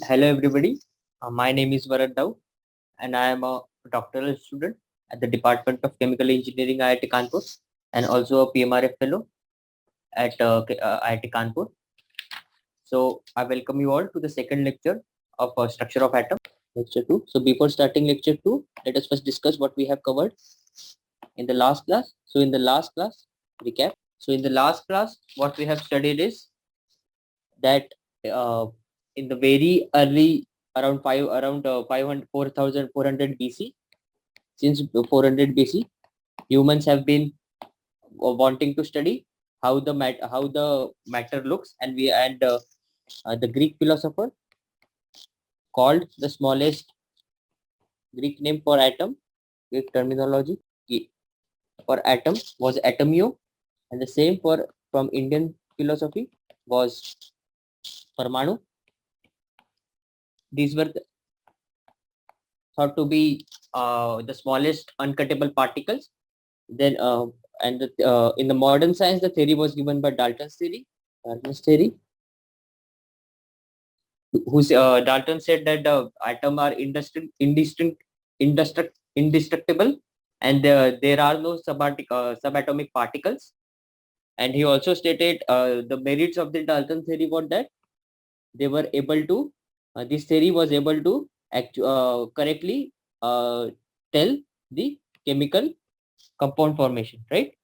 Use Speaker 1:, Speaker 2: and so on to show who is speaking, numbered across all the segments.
Speaker 1: Hello everybody, my name is Varad Daoo and I am a doctoral student at the Department of Chemical Engineering IIT Kanpur and also a PMRF fellow at IIT Kanpur. So I welcome you all to the second lecture of Structure of Atom, lecture 2. So before starting lecture 2, let us first discuss what we have covered in the last class. So in the last class, recap. So in the last class, what we have studied is that in the very early around 500 4400 BC, since 400 BC, humans have been wanting to study how the matter looks, and the Greek philosopher called the smallest Greek name for atom, Greek terminology for atom was atomio, and the same for from Indian philosophy was Parmanu. These were thought to be the smallest uncuttable particles. Then in the modern science, the theory was given by Dalton's theory, Dalton said that the atom are indestructible, and there are no subatomic particles. And he also stated the merits of the Dalton theory were that they were able to, this theory was able to correctly tell the chemical compound formation, right?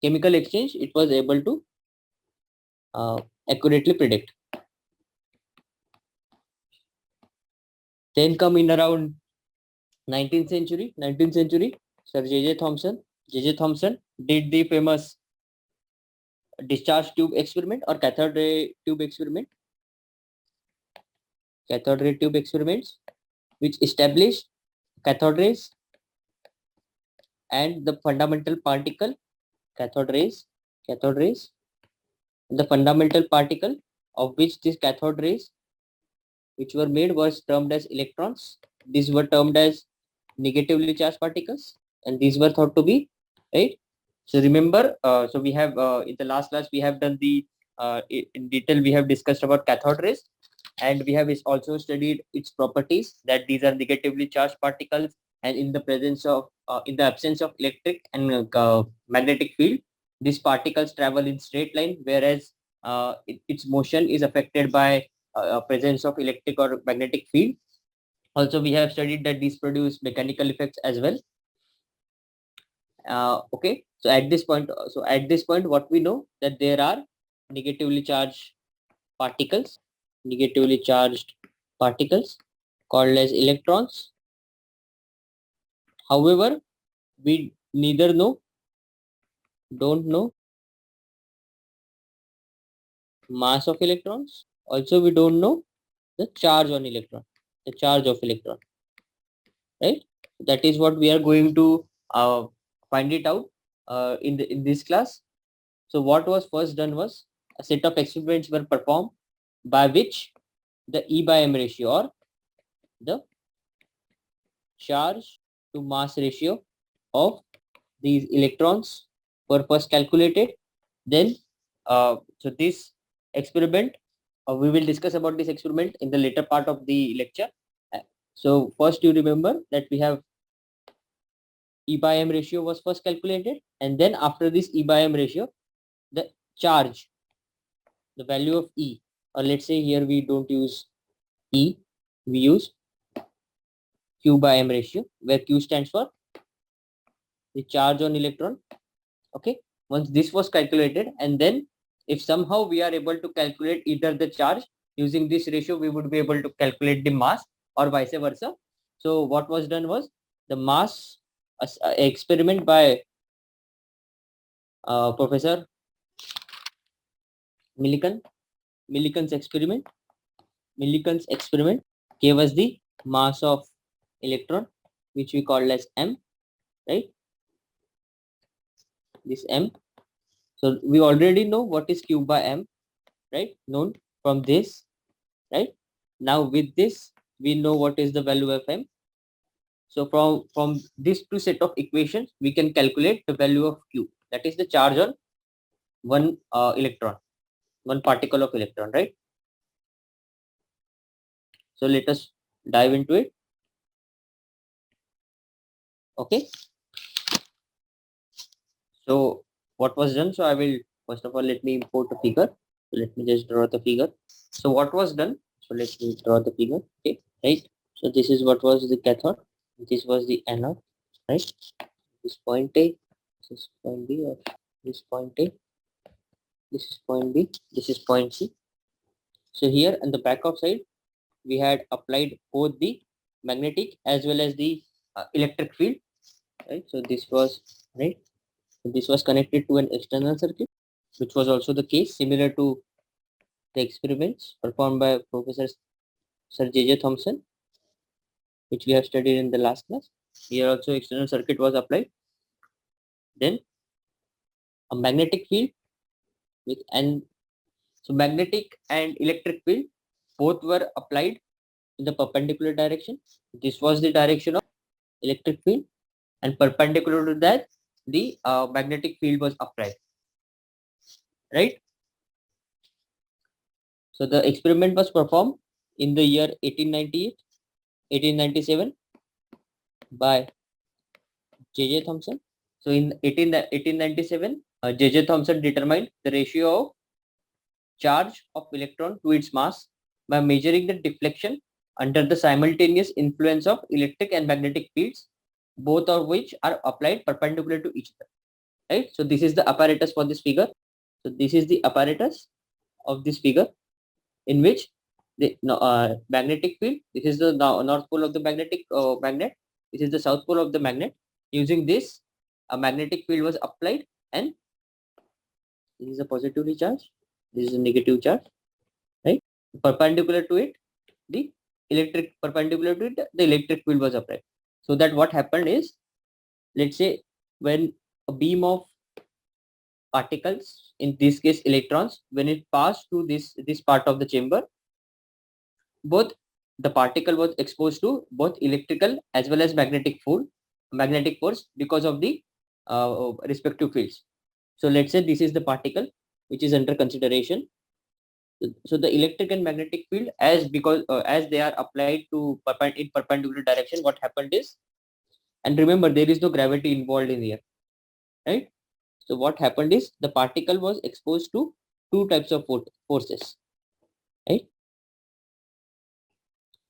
Speaker 1: Chemical exchange, it was able to accurately predict. Then come in around 19th century, Sir J.J. Thomson did the famous discharge tube experiment or cathode ray tube experiment. Cathode ray tube experiments, which established cathode rays and the fundamental particle, cathode rays, the fundamental particle of which these cathode rays which were made was termed as electrons. These were termed as negatively charged particles, and these were thought to be, right? So remember, so we have in the last class we have done the in detail we have discussed about cathode rays, and we have also studied its properties, that these are negatively charged particles, and in the presence of in the absence of electric and magnetic field, these particles travel in straight line, whereas its motion is affected by presence of electric or magnetic field. Also, we have studied that these produce mechanical effects as well. Okay, so at this point, what we know, that there are negatively charged particles, called as electrons. However, we neither don't know mass of electrons. Also, we don't know the charge of electron, right? That is what we are going to find it out in this class. So what was first done was a set of experiments were performed by which the E by M ratio, or the charge to mass ratio of these electrons were first calculated. Then so this experiment, we will discuss about this experiment in the later part of the lecture. So first you remember that we have E by M ratio was first calculated, and then after this E by M ratio, the charge, the value of E, or let's say here we don't use E, we use Q by M ratio, where Q stands for the charge on electron. Okay, once this was calculated, and then if somehow we are able to calculate either the charge using this ratio, we would be able to calculate the mass, or vice versa. So what was done was the mass experiment by Professor Millikan's experiment. Millikan's experiment gave us the mass of electron, which we call as M, right? This M. So we already know what is Q by M, right? Known from this, right? Now with this, we know what is the value of M. So from these two set of equations, we can calculate the value of Q. That is the charge on one electron, one particle of electron, right? So let us dive into it. Okay. So what was done? So I will first of all let me import a figure. So let me just draw the figure. So what was done? So let me draw the figure. Okay, right. So this is what was the cathode. This was the anode, right? This point A, this is point B, or this point A, this is point B, this is point C. So here on the back of side, we had applied both the magnetic as well as the electric field, right? So this was right. So this was connected to an external circuit, which was also the case similar to the experiments performed by Professor Sir J. J. Thomson, which we have studied in the last class. Here also external circuit was applied. Then a magnetic field with and so magnetic and electric field both were applied in the perpendicular direction. This was the direction of electric field, and perpendicular to that, the magnetic field was applied. Right. So the experiment was performed in the year 1898, 1897 by J. J. Thomson. So in 1897, J. J. Thomson determined the ratio of charge of electron to its mass by measuring the deflection under the simultaneous influence of electric and magnetic fields, both of which are applied perpendicular to each other. Right. So this is the apparatus for this figure. So this is the apparatus of this figure, in which the magnetic field. This is the north pole of the magnetic magnet. This is the south pole of the magnet. Using this, a magnetic field was applied, and this is a positively charged. This is a negative charge, right? Perpendicular to it, the perpendicular to it, the electric field was applied. So that what happened is, let's say when a beam of particles, in this case electrons, when it passed through this part of the chamber, both the particle was exposed to both electrical as well as magnetic force because of the respective fields. So let's say this is the particle which is under consideration. So the electric and magnetic field, as they are applied to in perpendicular direction, what happened is, and remember there is no gravity involved in here, right? So what happened is the particle was exposed to two types of forces, right?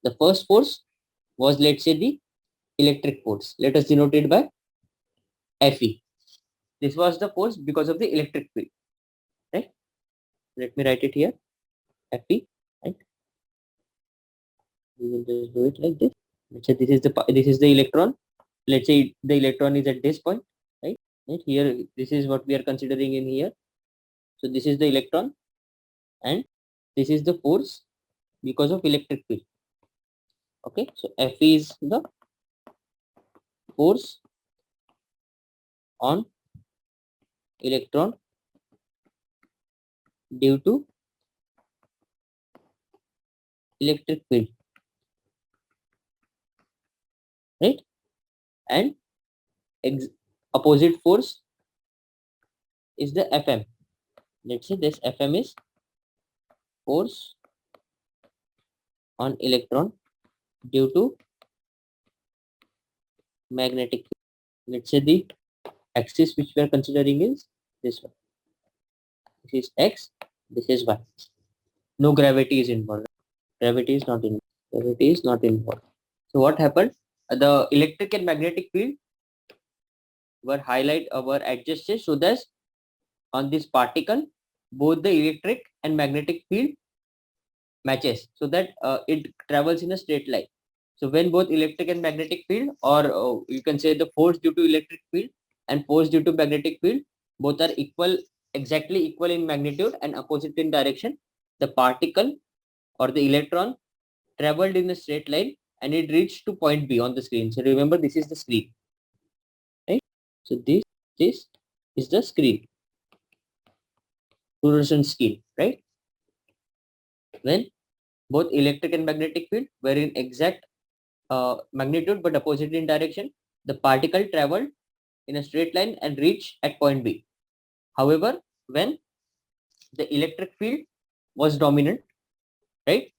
Speaker 1: The first force was, let's say, the electric force. Let us denote it by Fe. This was the force because of the electric field, right? Let me write it here, Fe, right? We will just do it like this. Let's say this is the electron. Let's say the electron is at this point, right? Right here, this is what we are considering in here. So this is the electron, and this is the force because of electric field. Okay, so Fe is the force on electron due to electric field, right? And opposite force is the Fm. Let's say this Fm is force on electron due to magnetic field. Let's say the axis which we are considering is this one. This is x, this is y. No gravity is involved. Gravity is not involved. Gravity is not involved. So what happened? The electric and magnetic field were adjusted so that on this particle both the electric and magnetic field matches, so that it travels in a straight line. So when both electric and magnetic field, or you can say the force due to electric field and force due to magnetic field, both are exactly equal in magnitude and opposite in direction, the particle or the electron traveled in a straight line, and it reached to point B on the screen. So remember, this is the screen, right? So this is the screen, fluorescent screen, right? When both electric and magnetic field were in exact magnitude but opposite in direction, the particle traveled in a straight line and reached at point B. However, when the electric field was dominant, right,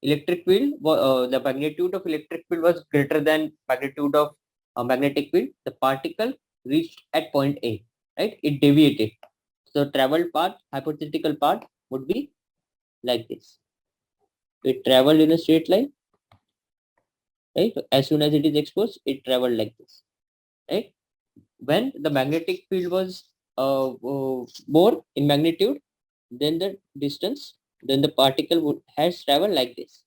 Speaker 1: electric field, the magnitude of electric field was greater than magnitude of magnetic field, the particle reached at point A, right? It deviated. So traveled path, hypothetical path would be like this. It traveled in a straight line, right? As soon as it is exposed, it traveled like this, right? When the magnetic field was more in magnitude, then the distance, then the particle would has traveled like this.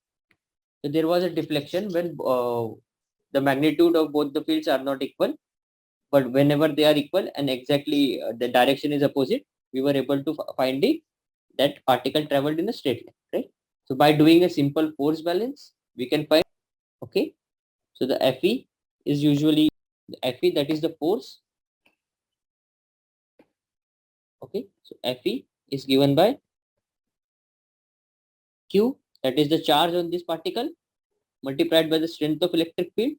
Speaker 1: So there was a deflection when the magnitude of both the fields are not equal, but whenever they are equal and exactly the direction is opposite, we were able to find that particle traveled in a straight line, right? So by doing a simple force balance, we can find, okay. So the Fe is usually the Fe, that is the force, okay. So Fe is given by Q, that is the charge on this particle, multiplied by the strength of electric field,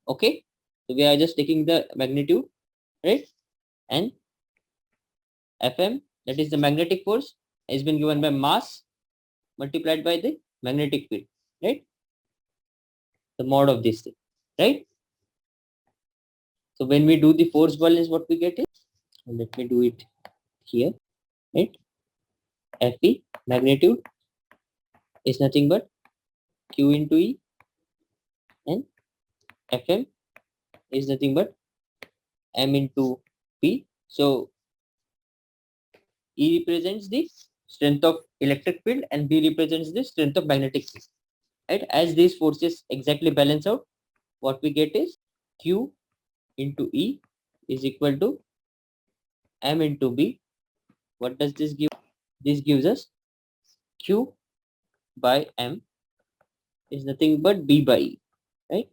Speaker 1: okay. So we are just taking the magnitude, right? And Fm, that is the magnetic force, has been given by mass multiplied by the magnetic field, right? The mod of this thing, right? So when we do the force balance, what we get is, let me do it here, right? Fe magnitude is nothing but Q into E, and Fm is nothing but M into P. So E represents the strength of electric field and B represents the strength of magnetic field, right? As these forces exactly balance out, what we get is Q into E is equal to M into B. What does this give? This gives us Q by M is nothing but B by E, right?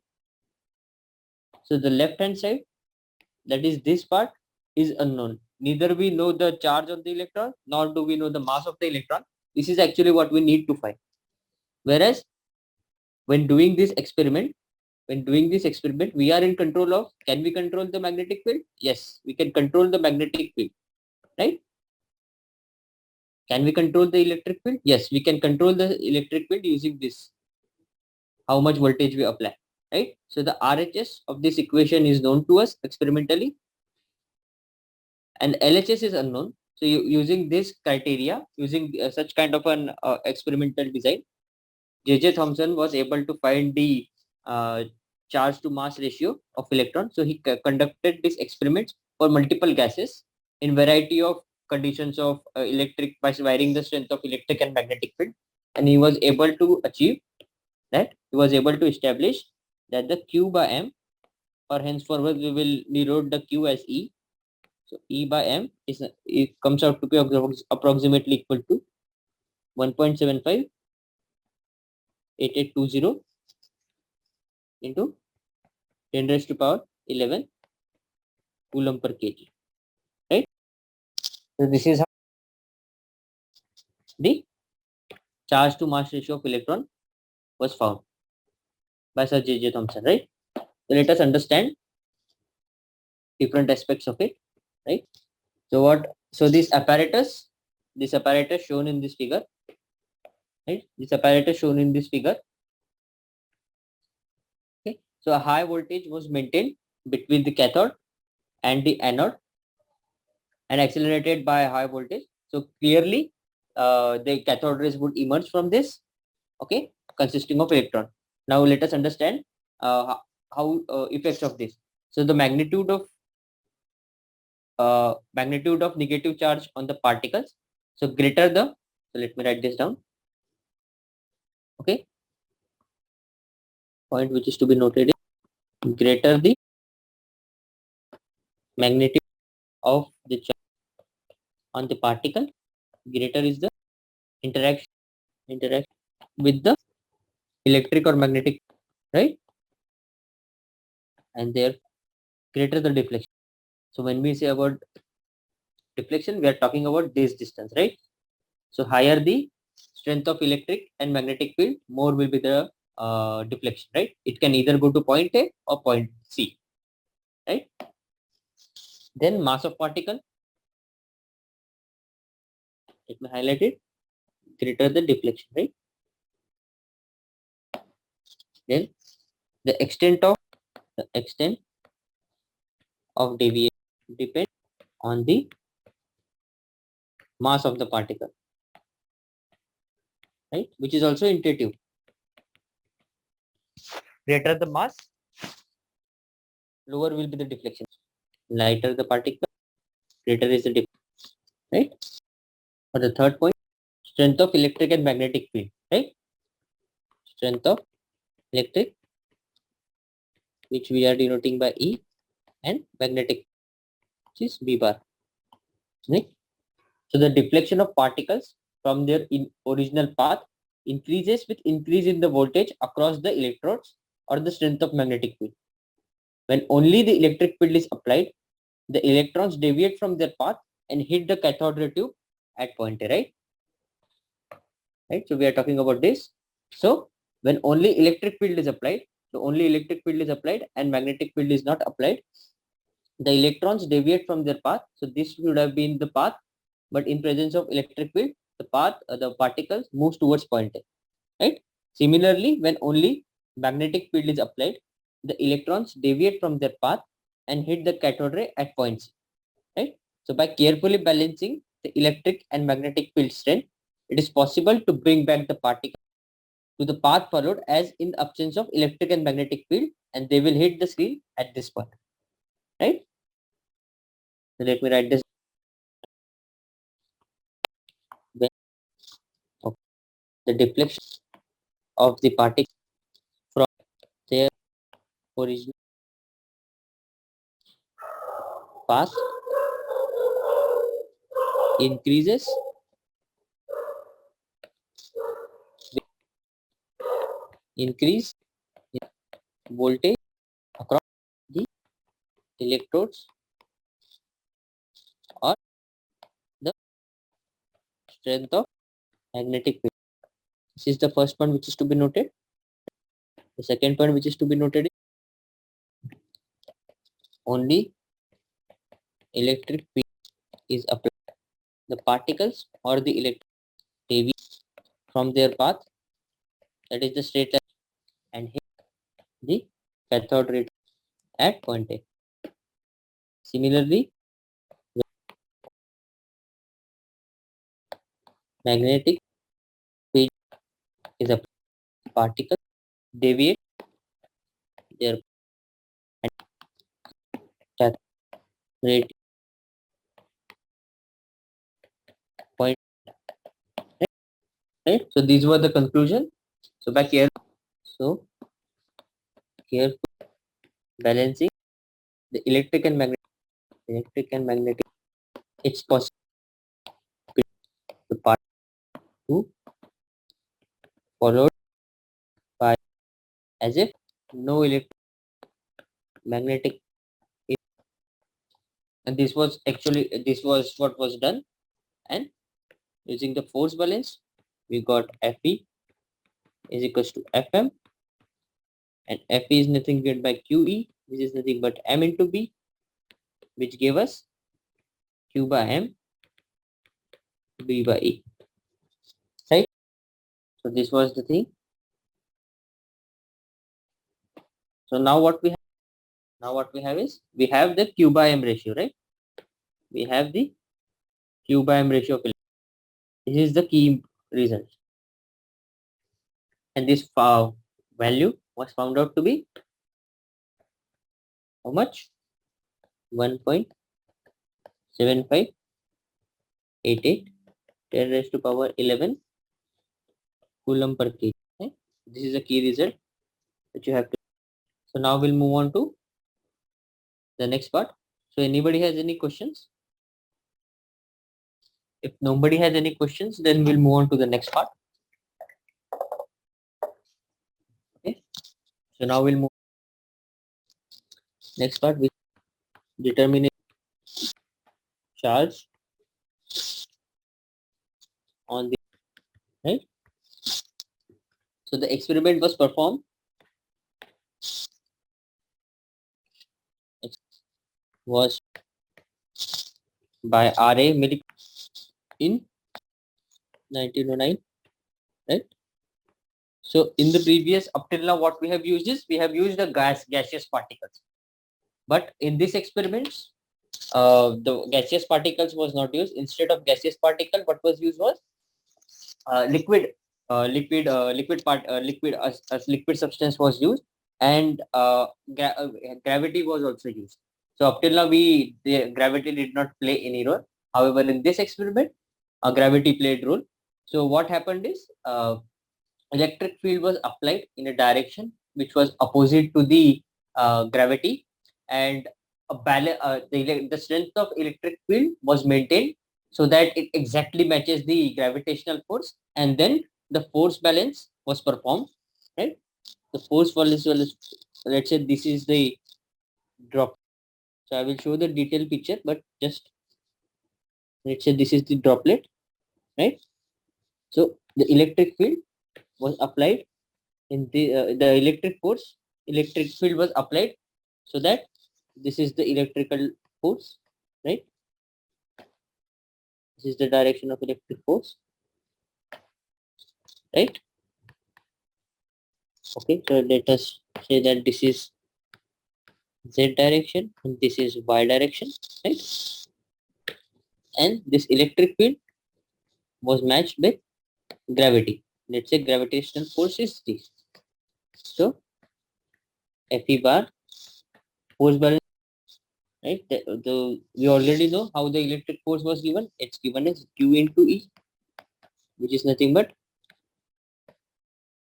Speaker 1: So the left hand side, that is this part, is unknown. Neither we know the charge of the electron, nor do we know the mass of the electron. This is actually what we need to find. Whereas when doing this experiment, we are in control of, can we control the magnetic field? Yes, we can control the magnetic field, right? Can we control the electric field? Yes, we can control the electric field using this, how much voltage we apply, right? So the RHS of this equation is known to us experimentally, and LHS is unknown. So using this criteria, using such kind of an experimental design, J.J. Thomson was able to find the uh, charge to mass ratio of electron. So he conducted these experiments for multiple gases in variety of conditions of electric, by varying the strength of electric and magnetic field, and he was able to achieve that. He was able to establish that the Q by M, or henceforward we will denote the Q as E. So E by M is, it comes out to be approximately equal to 1.758820 into 10 raised to power 11 coulomb per kg, right? So this is how the charge to mass ratio of electron was found by Sir J.J. Thomson, right? So let us understand different aspects of it, right? So this apparatus shown in this figure, right? This apparatus shown in this figure, okay? So a high voltage was maintained between the cathode and the anode and accelerated by high voltage. So clearly, the cathode rays would emerge from this, okay, consisting of electron. Now let us understand how effects of this. So the magnitude of negative charge on the particles. So greater the, so let me write this down, okay. Point which is to be noted is, greater the magnitude of the charge on the particle, greater is the interaction with the electric or magnetic, right? And there, greater the deflection. So when we say about deflection, we are talking about this distance, right? So higher the strength of electric and magnetic field, more will be the deflection, right? It can either go to point A or point C, right? Then mass of particle, let me highlight it, greater the deflection, right? Then the extent of deviation depends on the mass of the particle, right? Which is also intuitive. Greater the mass, lower will be the deflection. Lighter the particle, greater is the deflection, right? For the third point, strength of electric and magnetic field, right? Strength of electric, which we are denoting by E, and magnetic, which is B bar, right? So the deflection of particles from their original path increases with increase in the voltage across the electrodes or the strength of magnetic field. When only the electric field is applied, the electrons deviate from their path and hit the cathode ray tube at point A, right? Right. So we are talking about this. So when only electric field is applied, and magnetic field is not applied, the electrons deviate from their path. So this should have been the path, but in presence of electric field, the particles moves towards point A, right? Similarly, when only magnetic field is applied, the electrons deviate from their path and hit the cathode ray at point C, right? So by carefully balancing the electric and magnetic field strength, it is possible to bring back the particle to the path followed as in the absence of electric and magnetic field, and they will hit the screen at this point, right? So let me write this. When okay, the deflection of the particle from their original path increases with increase in voltage across the electrodes or the strength of magnetic field. This is the first one which is to be noted. The second point which is to be noted is only electric field is applied. The particles or the electrons deviate from their path, that is the straight line, and hit the cathode ray at point A. Similarly, magnetic field is a particle deviate their cathode ray point, right? So these were the conclusion. So back here, so careful balancing the electric and magnetic. It's possible the part 2 followed by as if no electromagnetic, and this was what was done, and using the force balance we got Fe is equals to Fm, and Fe is nothing but by QE, which is nothing but M into B, which gave us Q by M, B by E, right? So this was the thing. So now what we have is we have the Q by M ratio, right? We have the Q by M ratio of electrons. This is the key result, and this value was found out to be how much? 1.7588 10 raised to power 11 coulomb per kg. Okay? This is a key result that you have to. So now we'll move on to the next part. So anybody has any questions? If nobody has any questions, then we'll move on to the next part. Okay. So now we'll move next part, which determine charge on the right. So the experiment was performed was by R.A. Millikan in 1909, right? So in the previous up till now, what we have used is we have used the gaseous particles. But in this experiments, the gaseous particles was not used. Instead of gaseous particle, what was used was liquid, liquid as liquid substance was used, and gravity was also used. So up till now, the gravity did not play any role. However, in this experiment, gravity played role. So what happened is electric field was applied in a direction which was opposite to the gravity, and the strength of electric field was maintained so that it exactly matches the gravitational force, and then the force balance was performed, right? The force balance was, let's say this is the drop. So I will show the detailed picture, but just let's say this is the droplet, right? So the electric field was applied in the electric field was applied, so that this is the electrical force, right? This is the direction of electric force, right? Okay, so let us say that this is z direction and this is y direction, right? And this electric field was matched with gravity. Let's say gravitational force is this. So Fe bar, force balance, right? We already know how the electric force was given. It's given as Q into E, which is nothing but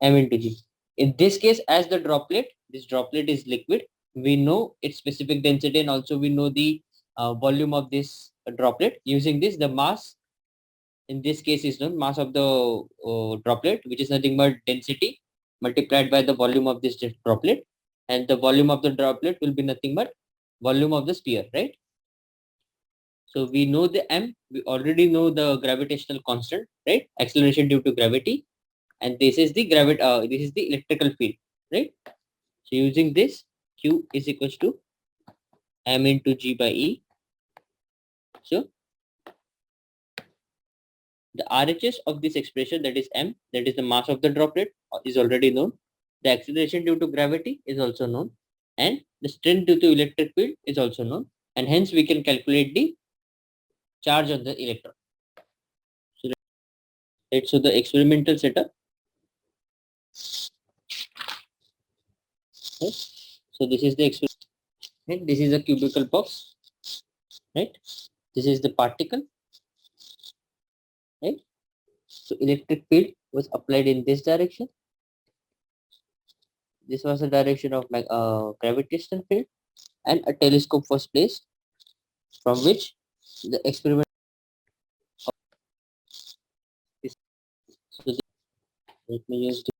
Speaker 1: m into g. In this case, as this droplet is liquid, we know its specific density, and also we know the volume of this droplet. Using this, the mass in this case is known, mass of the droplet, which is nothing but density multiplied by the volume of this droplet, and the volume of the droplet will be nothing but volume of the sphere, right? So we know the m, we already know the gravitational constant, right? Acceleration due to gravity, and this is the this is the electrical field, right? So using this, q is equals to m into g by e. So the RHS of this expression, that is m, that is the mass of the droplet, is already known. The acceleration due to gravity is also known, and the strength due to electric field is also known, and hence we can calculate the charge on the electron. So let's show the experimental setup. Right? So this is the experiment. Right? This is a cubical box. Right? This is the particle. Right? So electric field was applied in this direction. This was the direction of my gravitational field, and a telescope was placed from which the experiment is. So let me use this.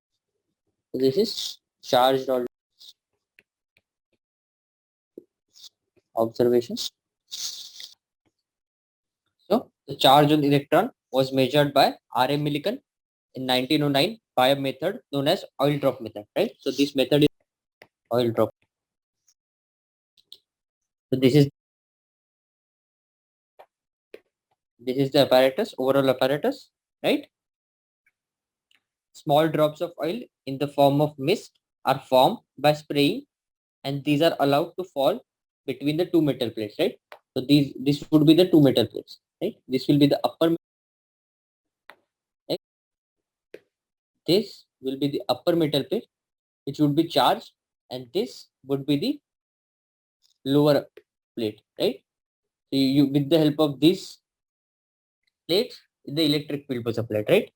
Speaker 1: So this is charged or observation. So the charge on electron was measured by R.A. Millikan in 1909 by a method known as oil drop method. Right. So this method is oil drop. So this is the apparatus, overall apparatus. Right. Small drops of oil in the form of mist are formed by spraying, and these are allowed to fall between the two metal plates, right? So this would be the two metal plates, right? This will be the upper, right? This will be the upper metal plate, which would be charged, and this would be the lower plate, right? So you with the help of these plates, the electric field was applied, right?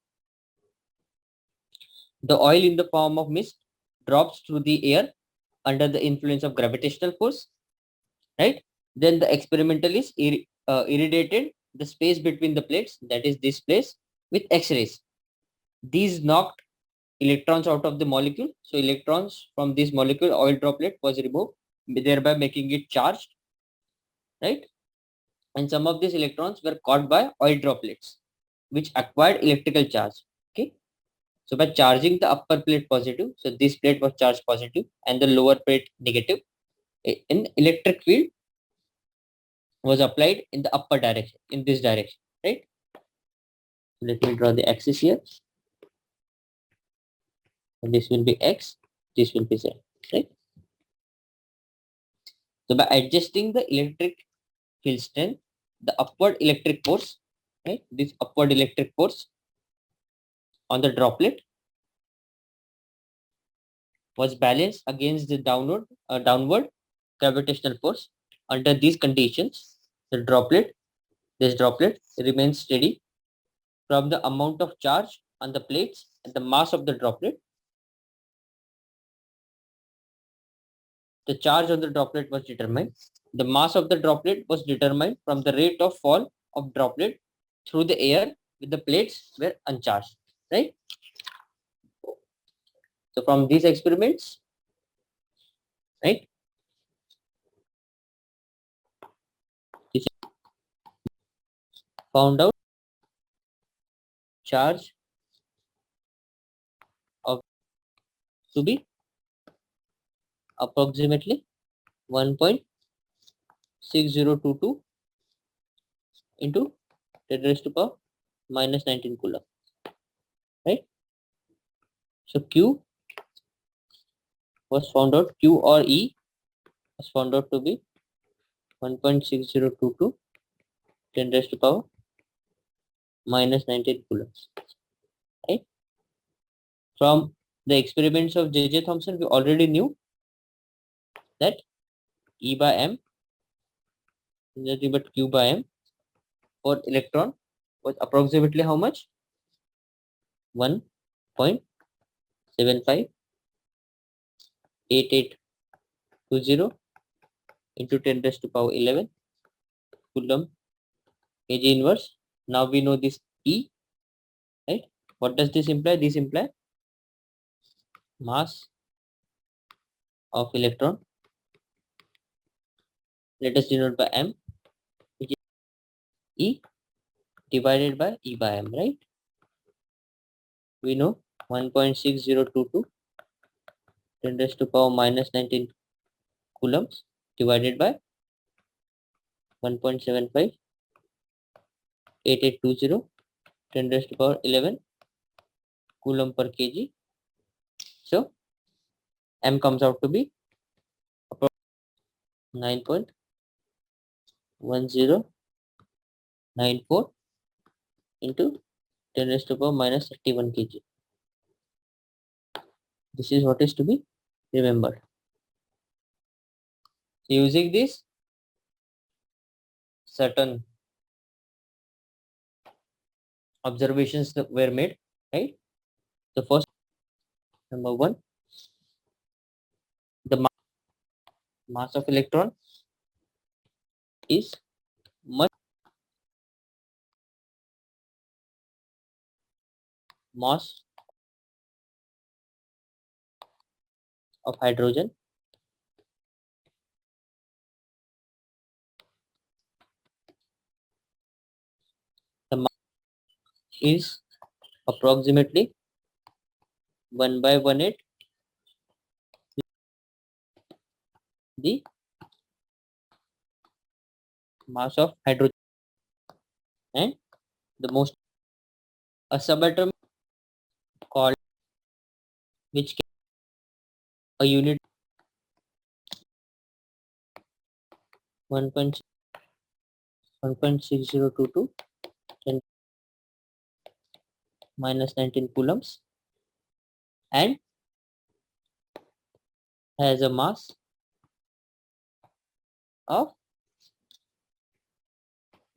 Speaker 1: The oil in the form of mist drops through the air under the influence of gravitational force, right? Then the experimentalist irradiated the space between the plates, that is this place, with X-rays. These knocked electrons out of the molecule. So electrons from this molecule, oil droplet, was removed, thereby making it charged, right? And some of these electrons were caught by oil droplets, which acquired electrical charge. Okay. So by charging the upper plate positive, so this plate was charged positive and the lower plate negative, an electric field was applied in the upper direction, in this direction, right? Let me draw the axis here. and this will be x, this will be z, right? So by adjusting the electric field strength, the upward electric force, right? This upward electric force on the droplet was balanced against the downward gravitational force. Under these conditions, this droplet remains steady from the amount of charge on the plates and the mass of the droplet. The charge of the droplet was determined. The mass of the droplet was determined from the rate of fall of droplet through the air with the plates were uncharged. Right? So from these experiments, right, this found out charge of to be approximately 1.6022 into 10 raised to power minus 19 coulomb. Right? So Q was found out, Q or E was found out to be 1.6022 10 raised to power minus 19 coulombs. Right? From the experiments of J.J. Thomson, we already knew that E by M is nothing but Q by M for electron was approximately how much? 1.758820 into 10 raised to power 11 coulomb kg inverse. Now we know this E, right? What does this imply? This implies mass of electron. Let us denote by M, which is E divided by E by M, right? We know 1.6022 10 raised to power minus 19 coulombs divided by 1.758820 10 raised to power 11 coulomb per kg. So M comes out to be 9.1094 into 10 raised to power minus 31 kg. This is what is to be remembered. So using this, certain observations that were made, right? The first, number one, the mass of electron is much mass of hydrogen the mass is approximately 1 by 1/8 the mass of hydrogen, and the most a subatom called which a unit 1.6022 10 minus 19 coulombs and has a mass of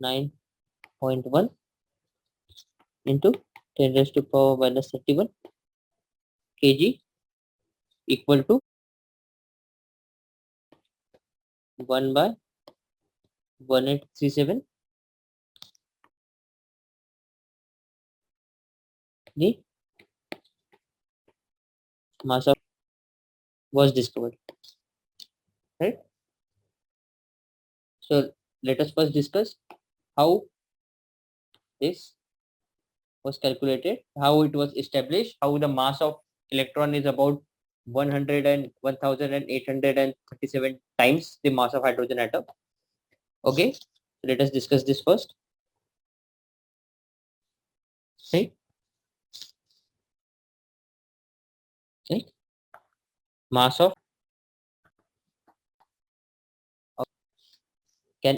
Speaker 1: 9.1 into 10 raised to power minus 31 kg equal to 1 by 1837. The mass of was discovered, right? So let us first discuss how this was calculated, how it was established, how the mass of electron is about 100 and 1837 times the mass of hydrogen atom. Okay, let us discuss this first, right? mass of can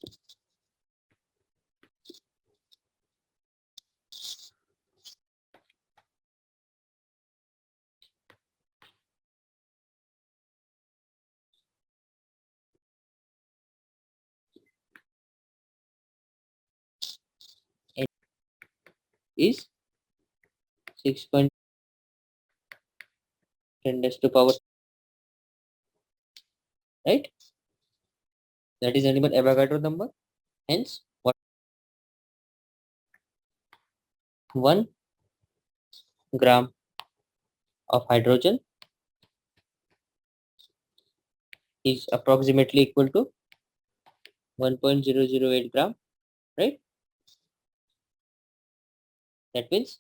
Speaker 1: is 6.10 raised to power, right? That is nothing but Avogadro number. Hence, what 1 gram of hydrogen is approximately equal to 1.008 gram, right? That means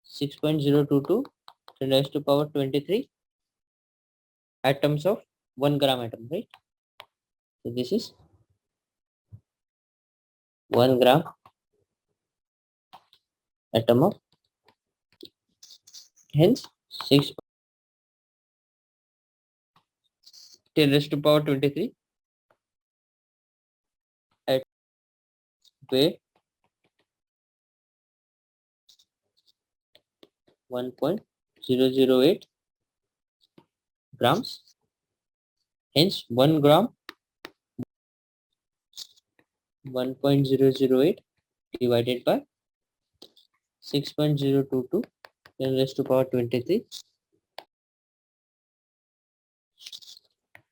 Speaker 1: 6.022 10 raised to power 23 atoms of 1 gram atom, right? So this is 1 gram atom of, hence 6 10 raised to power 23 at weight 1.008 grams. Hence 1 gram 1.008 divided by 6.022 10 raised to power 23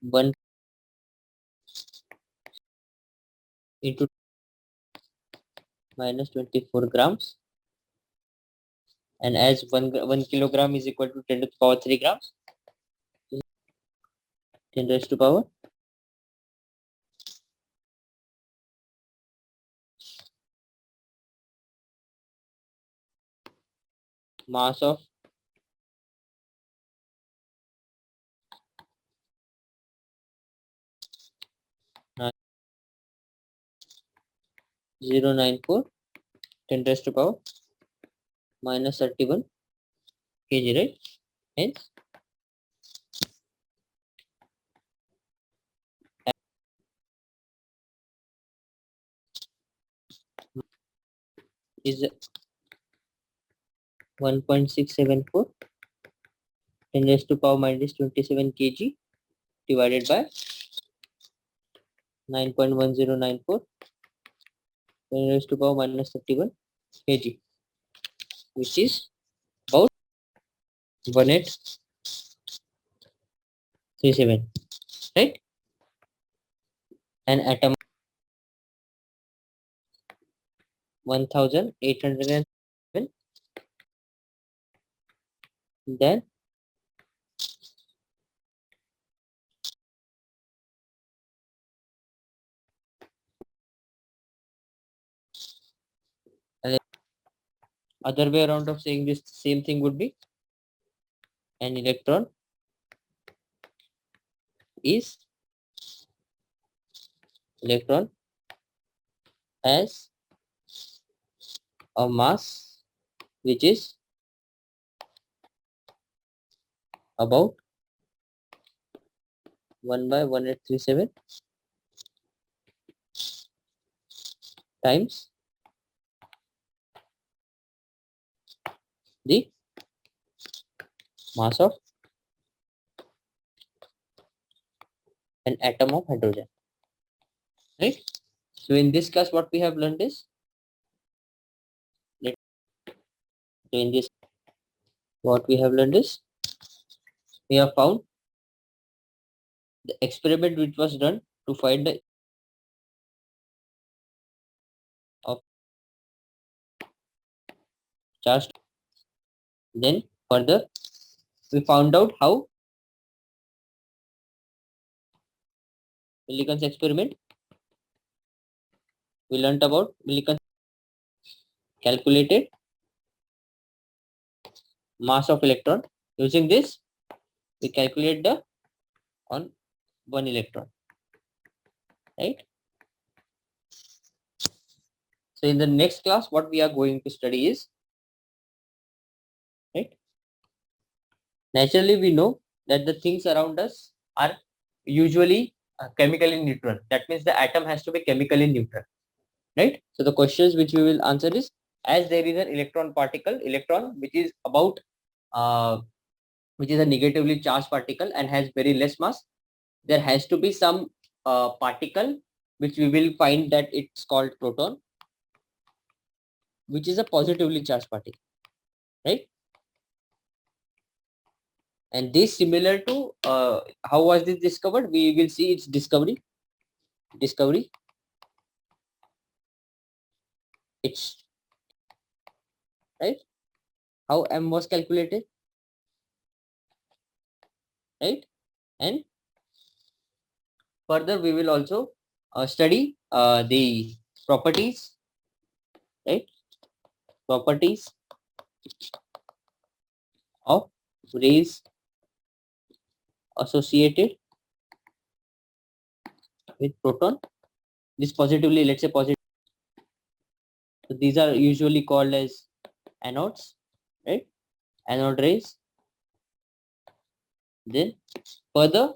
Speaker 1: 1 into minus 24 grams, and as 1 kilogram is equal to 10 to the power 3 grams, 10 raised to power mass of 0.094 10 raised to power minus 31 kg, right? Hence is 1.674 10 raised to power minus 27 kg divided by 9.1094 10 raised to power minus 31 kg, which is about 1837, right? An atom 1807, then other way around of saying this same thing would be an is electron has a mass which is about 1 by 1837 times the mass of an atom of hydrogen, right? So in this class what we have learned is, let so in this what we have learned is, we have found the experiment which was done to find the of charge. Then further we found out how Millikan's experiment. We learnt about Millikan's calculated mass of electron. Using this, we calculate the on one electron, right? So in the next class, what we are going to study is, right? Naturally, we know that the things around us are usually chemically neutral. That means the atom has to be chemically neutral, right? So the questions which we will answer is, as there is an electron particle, electron uh, which is a negatively charged particle and has very less mass, there has to be some particle which we will find that it's called proton, which is a positively charged particle, right? And this similar to how was this discovered? We will see its discovery. It's right. How m was calculated, right? And further, we will also study the properties, right? Properties of rays associated with proton. This positively, let's say positive. So these are usually called as anodes, right? Anode rays. Then further,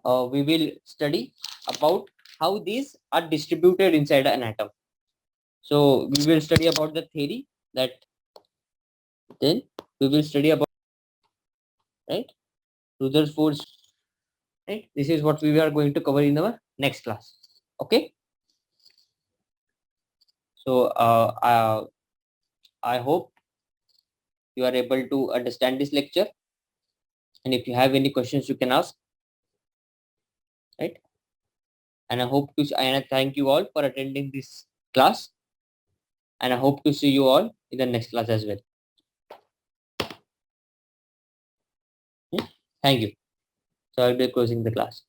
Speaker 1: we will study about how these are distributed inside an atom. So we will study about the theory that then we will study about, right, Rutherford's, right. This is what we are going to cover in our next class. Okay. So I hope you are able to understand this lecture, and if you have any questions, you can ask, right? And I thank you all for attending this class, and I hope to see you all in the next class as well. Hmm? Thank you. So I'll be closing the class.